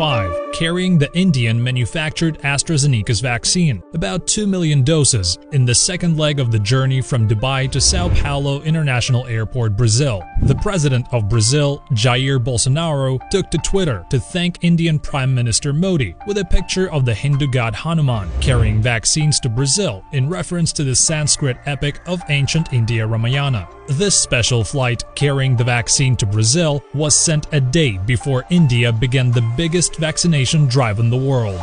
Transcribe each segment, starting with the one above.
5, carrying the Indian-manufactured AstraZeneca's vaccine, about 2 million doses, in the second leg of the journey from Dubai to Sao Paulo International Airport, Brazil. The president of Brazil, Jair Bolsonaro, took to Twitter to thank Indian Prime Minister Modi with a picture of the Hindu god Hanuman carrying vaccines to Brazil in reference to the Sanskrit epic of ancient India, Ramayana. This special flight carrying the vaccine to Brazil was sent a day before India began the biggest vaccination drive in the world.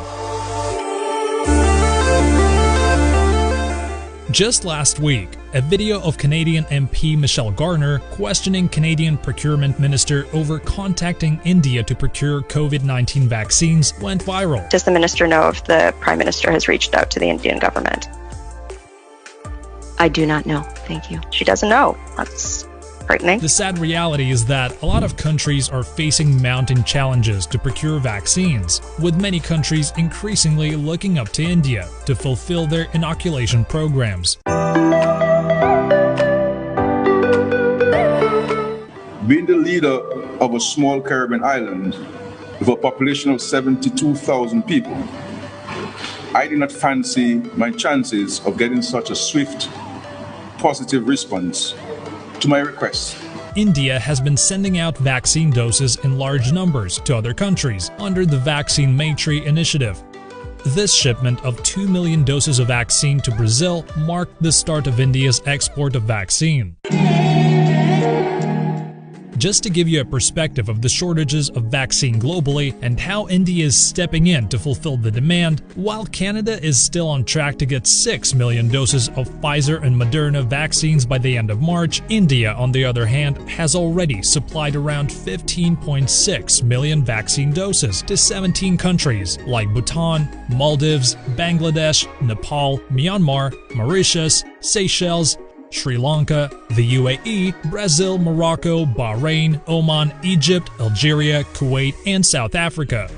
Just last week, a video of Canadian MP Michelle Garner questioning Canadian Procurement Minister over contacting India to procure COVID-19 vaccines went viral. Does the minister know if the Prime Minister has reached out to the Indian government? I do not know. Thank you. She doesn't know. That's frightening. The sad reality is that a lot of countries are facing mounting challenges to procure vaccines, with many countries increasingly looking up to India to fulfill their inoculation programs. Being the leader of a small Caribbean island with a population of 72,000 people, I do not fancy my chances of getting such a swift, positive response to my request. India has been sending out vaccine doses in large numbers to other countries under the Vaccine Maitri initiative. This shipment of 2 million doses of vaccine to Brazil marked the start of India's export of vaccine. Just to give you a perspective of the shortages of vaccine globally and how India is stepping in to fulfill the demand, while Canada is still on track to get 6 million doses of Pfizer and Moderna vaccines by the end of March, India, on the other hand, has already supplied around 15.6 million vaccine doses to 17 countries like Bhutan, Maldives, Bangladesh, Nepal, Myanmar, Mauritius, Seychelles, Sri Lanka, the UAE, Brazil, Morocco, Bahrain, Oman, Egypt, Algeria, Kuwait, and South Africa.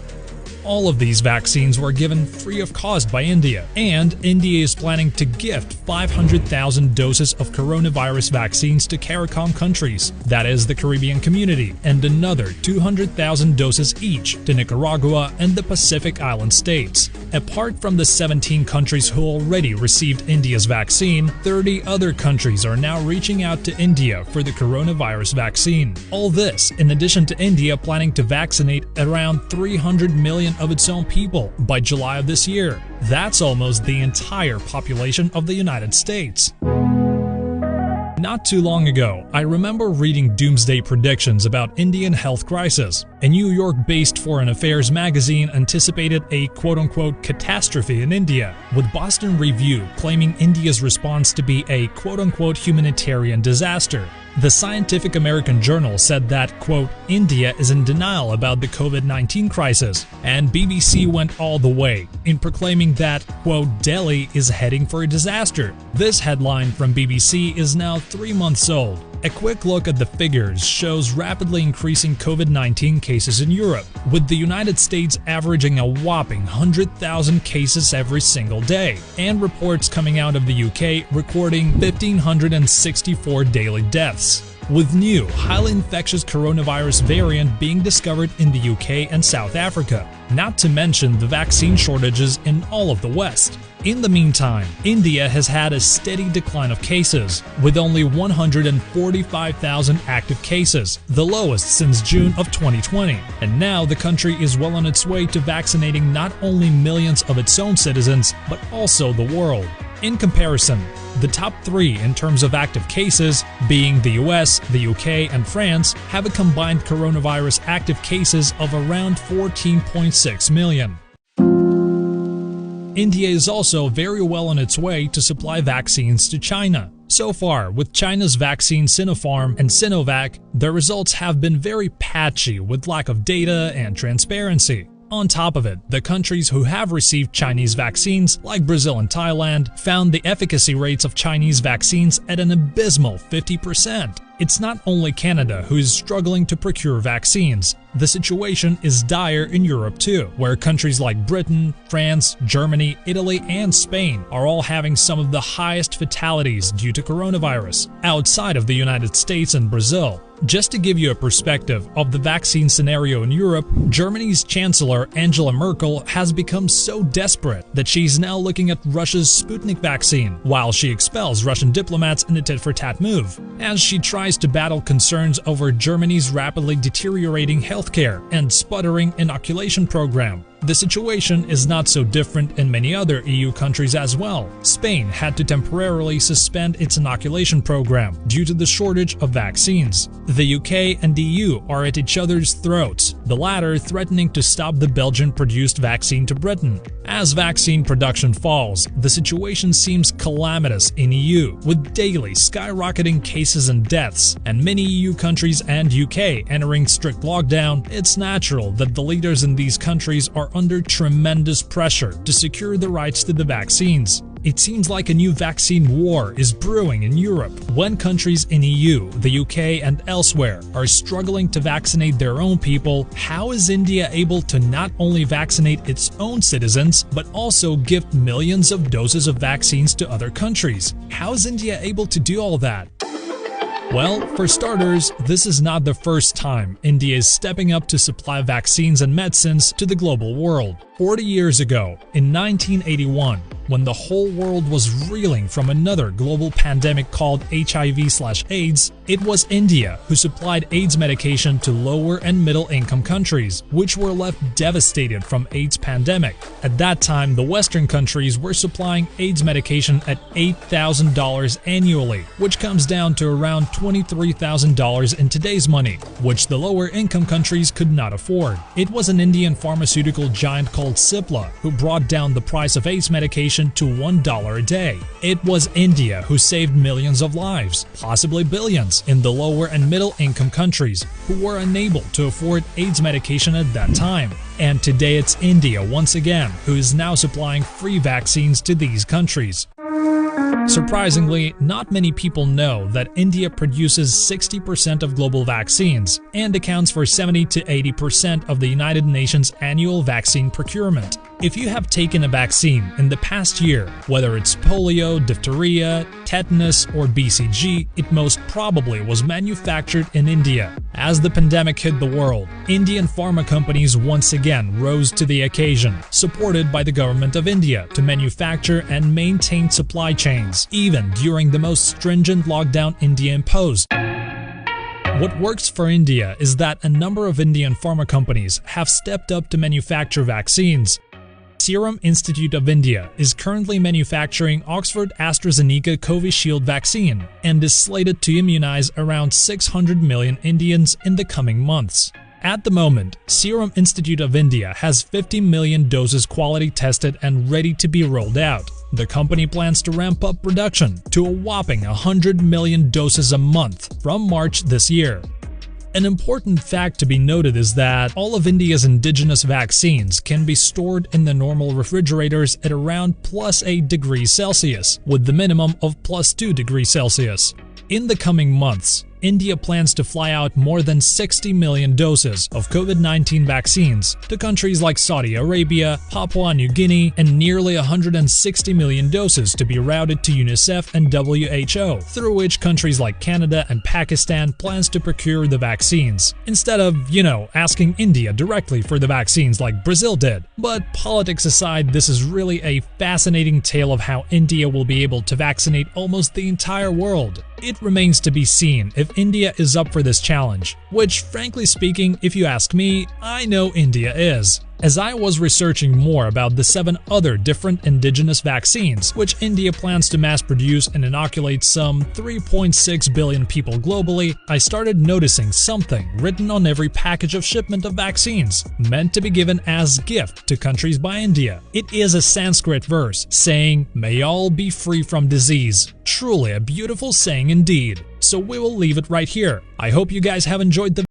All of these vaccines were given free of cost by India, and India is planning to gift 500,000 doses of coronavirus vaccines to CARICOM countries, that is the Caribbean Community, and another 200,000 doses each to Nicaragua and the Pacific Island states. Apart from the 17 countries who already received India's vaccine, 30 other countries are now reaching out to India for the coronavirus vaccine. All this in addition to India planning to vaccinate around 300 million of its own people by July of this year. That's almost the entire population of the United States. Not too long ago, I remember reading doomsday predictions about Indian health crisis. A New York-based foreign affairs magazine anticipated a quote-unquote catastrophe in India, with Boston Review claiming India's response to be a quote-unquote humanitarian disaster. The Scientific American Journal said that, quote, India is in denial about the COVID-19 crisis, and BBC went all the way in proclaiming that, quote, Delhi is heading for a disaster. This headline from BBC is now 3 months old. A quick look at the figures shows rapidly increasing COVID-19 cases in Europe, with the United States averaging a whopping 100,000 cases every single day, and reports coming out of the UK recording 1,564 daily deaths, with new, highly infectious coronavirus variant being discovered in the UK and South Africa, not to mention the vaccine shortages in all of the West. In the meantime, India has had a steady decline of cases, with only 145,000 active cases, the lowest since June of 2020. And now the country is well on its way to vaccinating not only millions of its own citizens, but also the world. In comparison, the top 3 in terms of active cases, being the US, the UK, and France, have a combined coronavirus active cases of around 14.6 million. India is also very well on its way to supply vaccines to China. So far, with China's vaccine Sinopharm and Sinovac, the results have been very patchy with lack of data and transparency. On top of it, the countries who have received Chinese vaccines, like Brazil and Thailand, found the efficacy rates of Chinese vaccines at an abysmal 50%. It's not only Canada who is struggling to procure vaccines. The situation is dire in Europe too, where countries like Britain, France, Germany, Italy, and Spain are all having some of the highest fatalities due to coronavirus, outside of the United States and Brazil. Just to give you a perspective of the vaccine scenario in Europe, Germany's Chancellor Angela Merkel has become so desperate that she's now looking at Russia's Sputnik vaccine, while she expels Russian diplomats in a tit-for-tat move, as she tries to battle concerns over Germany's rapidly deteriorating healthcare and sputtering inoculation program. The situation is not so different in many other EU countries as well. Spain had to temporarily suspend its inoculation program due to the shortage of vaccines. The UK and EU are at each other's throats, the latter threatening to stop the Belgian-produced vaccine to Britain. As vaccine production falls, the situation seems calamitous in EU, with daily skyrocketing cases and deaths, and many EU countries and UK entering strict lockdown. It's natural that the leaders in these countries are under tremendous pressure to secure the rights to the vaccines. It seems like a new vaccine war is brewing in Europe when countries in EU, the UK, and elsewhere are struggling to vaccinate their own people. How is India able to not only vaccinate its own citizens, but also gift millions of doses of vaccines to other countries? How is India able to do all that? Well, for starters, this is not the first time India is stepping up to supply vaccines and medicines to the global world. 40 years ago, in 1981, when the whole world was reeling from another global pandemic called HIV/AIDS, it was India who supplied AIDS medication to lower and middle-income countries, which were left devastated from AIDS pandemic. At that time, the Western countries were supplying AIDS medication at $8,000 annually, which comes down to around $23,000 in today's money, which the lower-income countries could not afford. It was an Indian pharmaceutical giant called Cipla who brought down the price of AIDS medication to $1 a day. It was India who saved millions of lives, possibly billions, in the lower and middle income countries who were unable to afford AIDS medication at that time. And today it's India once again who is now supplying free vaccines to these countries. Surprisingly, not many people know that India produces 60% of global vaccines and accounts for 70 to 80% of the United Nations annual vaccine procurement. If you have taken a vaccine in the past year, whether it's polio, diphtheria, tetanus, or BCG, it most probably was manufactured in India. As the pandemic hit the world, Indian pharma companies once again rose to the occasion, supported by the government of India to manufacture and maintain supply chains, even during the most stringent lockdown India imposed. What works for India is that a number of Indian pharma companies have stepped up to manufacture vaccines. Serum Institute of India is currently manufacturing Oxford-AstraZeneca Covishield vaccine and is slated to immunize around 600 million Indians in the coming months. At the moment, Serum Institute of India has 50 million doses quality tested and ready to be rolled out. The company plans to ramp up production to a whopping 100 million doses a month from March this year. An important fact to be noted is that all of India's indigenous vaccines can be stored in the normal refrigerators at around +8 degrees Celsius, with the minimum of +2 degrees Celsius. In the coming months, India plans to fly out more than 60 million doses of COVID-19 vaccines to countries like Saudi Arabia, Papua New Guinea, and nearly 160 million doses to be routed to UNICEF and WHO, through which countries like Canada and Pakistan plans to procure the vaccines, instead of, asking India directly for the vaccines like Brazil did. But politics aside, this is really a fascinating tale of how India will be able to vaccinate almost the entire world. It remains to be seen if India is up for this challenge, which, frankly speaking, if you ask me, I know India is. As I was researching more about the 7 other different indigenous vaccines, which India plans to mass produce and inoculate some 3.6 billion people globally, I started noticing something written on every package of shipment of vaccines, meant to be given as gift to countries by India. It is a Sanskrit verse saying, "May all be free from disease." Truly a beautiful saying indeed. So we will leave it right here. I hope you guys have enjoyed the